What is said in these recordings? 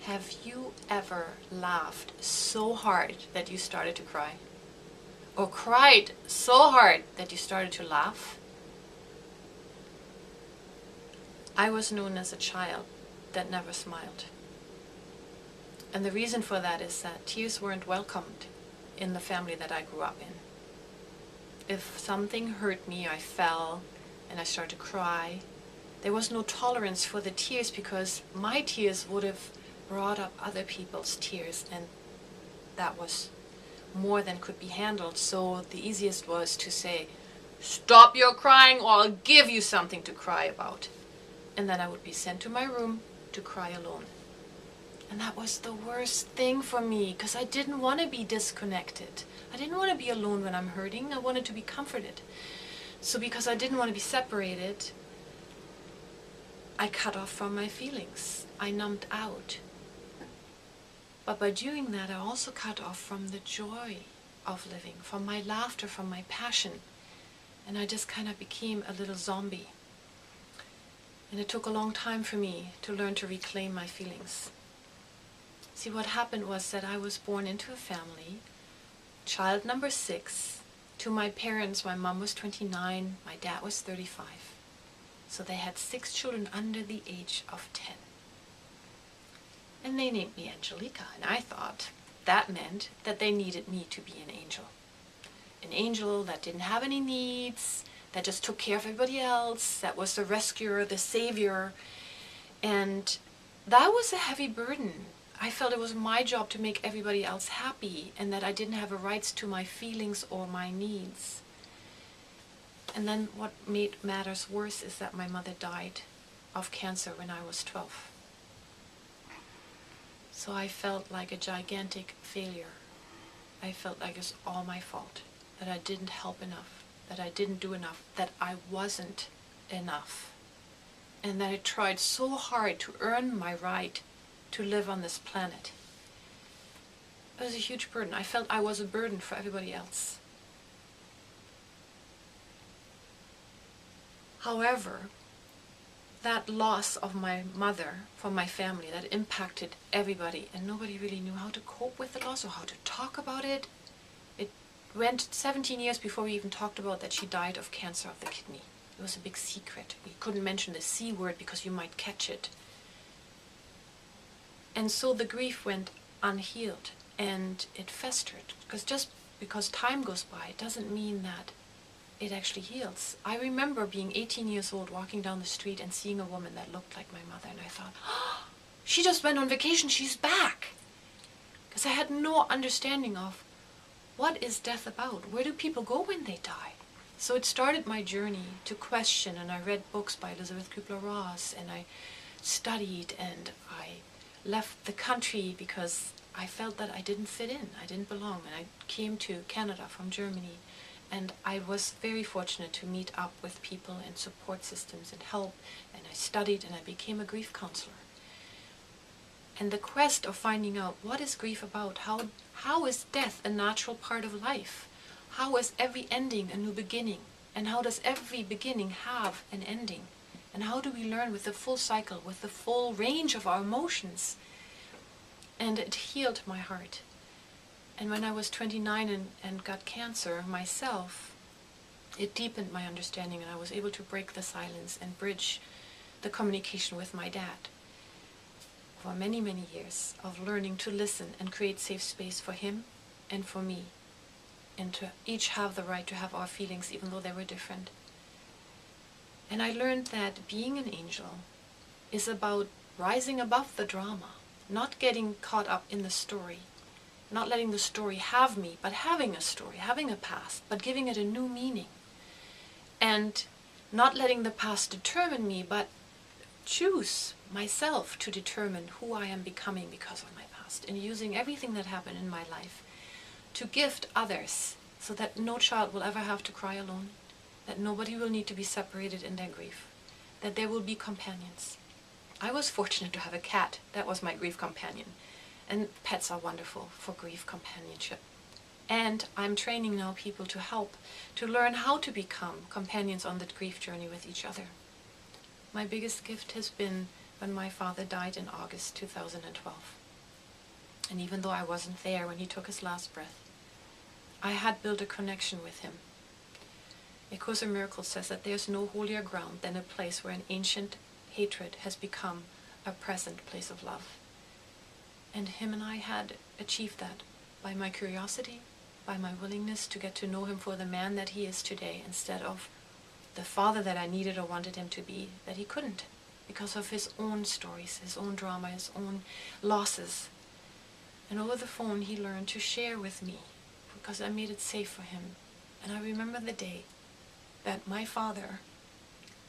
Have you ever laughed so hard that you started to cry? Or cried so hard that you started to laugh? I was known as a child that never smiled. And the reason for that is that tears weren't welcomed in the family that I grew up in. If something hurt me, I fell and I started to cry. There was no tolerance for the tears because my tears would have brought up other people's tears, and that was more than could be handled. So the easiest was to say, "Stop your crying or I'll give you something to cry about." And then I would be sent to my room to cry alone. And that was the worst thing for me because I didn't want to be disconnected. I didn't want to be alone when I'm hurting. I wanted to be comforted. So because I didn't want to be separated, I cut off from my feelings. I numbed out. But by doing that, I also cut off from the joy of living, from my laughter, from my passion. And I just kind of became a little zombie. And it took a long time for me to learn to reclaim my feelings. See, what happened was that I was born into a family, child number 6. To my parents, my mom was 29, my dad was 35. So they had 6 children under the age of 10. And they named me Angelika, and I thought that meant that they needed me to be an angel. An angel that didn't have any needs, that just took care of everybody else, that was the rescuer, the savior. And that was a heavy burden. I felt it was my job to make everybody else happy, and that I didn't have a rights to my feelings or my needs. And then what made matters worse is that my mother died of cancer when I was 12. So I felt like a gigantic failure. I felt like it was all my fault, that I didn't help enough, that I didn't do enough, that I wasn't enough, and that I tried so hard to earn my right to live on this planet. It was a huge burden. I felt I was a burden for everybody else. However, that loss of my mother from my family, that impacted everybody, and nobody really knew how to cope with the loss or how to talk about it. It went 17 years before we even talked about that she died of cancer of the kidney. It was a big secret. We couldn't mention the C word because you might catch it. And so the grief went unhealed and it festered, because just because time goes by, it doesn't mean that it actually heals. I remember being 18 years old, walking down the street and seeing a woman that looked like my mother, and I thought, oh, she just went on vacation, she's back. Because I had no understanding of what is death about? Where do people go when they die? So it started my journey to question, and I read books by Elizabeth Kubler-Ross, and I studied, and I left the country because I felt that I didn't fit in, I didn't belong, and I came to Canada from Germany. And I was very fortunate to meet up with people and support systems and help, and I studied and I became a grief counselor. And the quest of finding out what is grief about, how is death a natural part of life? How is every ending a new beginning? And how does every beginning have an ending? And how do we learn with the full cycle, with the full range of our emotions? And it healed my heart. And when I was 29 and got cancer myself, it deepened my understanding, and I was able to break the silence and bridge the communication with my dad for many, many years of learning to listen and create safe space for him and for me, and to each have the right to have our feelings even though they were different. And I learned that being an angel is about rising above the drama, not getting caught up in the story, not letting the story have me, but having a story, having a past, but giving it a new meaning. And not letting the past determine me, but choose myself to determine who I am becoming because of my past, and using everything that happened in my life to gift others so that no child will ever have to cry alone, that nobody will need to be separated in their grief, that there will be companions. I was fortunate to have a cat that was my grief companion. And pets are wonderful for grief companionship. And I'm training now people to help, to learn how to become companions on the grief journey with each other. My biggest gift has been when my father died in August 2012. And even though I wasn't there when he took his last breath, I had built a connection with him. A Course in Miracles says that there's no holier ground than a place where an ancient hatred has become a present place of love. And him and I had achieved that by my curiosity, by my willingness to get to know him for the man that he is today, instead of the father that I needed or wanted him to be, that he couldn't, because of his own stories, his own drama, his own losses. And over the phone he learned to share with me, because I made it safe for him. And I remember the day that my father,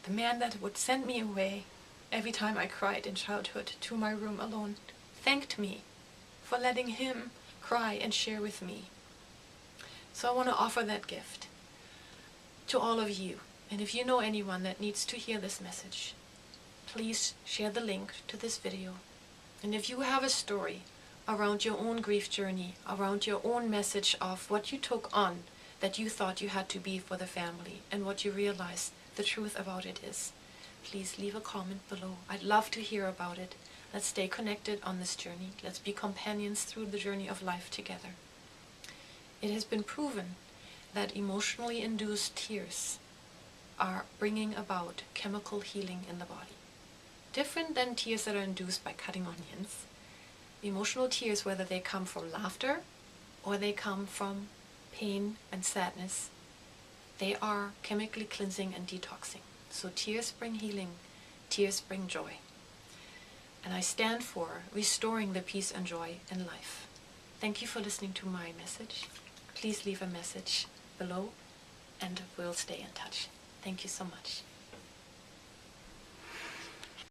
the man that would send me away every time I cried in childhood to my room alone, thanked me for letting him cry and share with me. So I want to offer that gift to all of you. And if you know anyone that needs to hear this message, please share the link to this video. And if you have a story around your own grief journey, around your own message of what you took on that you thought you had to be for the family, and what you realized the truth about it is, please leave a comment below. I'd love to hear about it. Let's stay connected on this journey. Let's be companions through the journey of life together. It has been proven that emotionally induced tears are bringing about chemical healing in the body. Different than tears that are induced by cutting onions. Emotional tears, whether they come from laughter or they come from pain and sadness, they are chemically cleansing and detoxing. So tears bring healing, tears bring joy. And I stand for restoring the peace and joy in life. Thank you for listening to my message. Please leave a message below and we'll stay in touch. Thank you so much.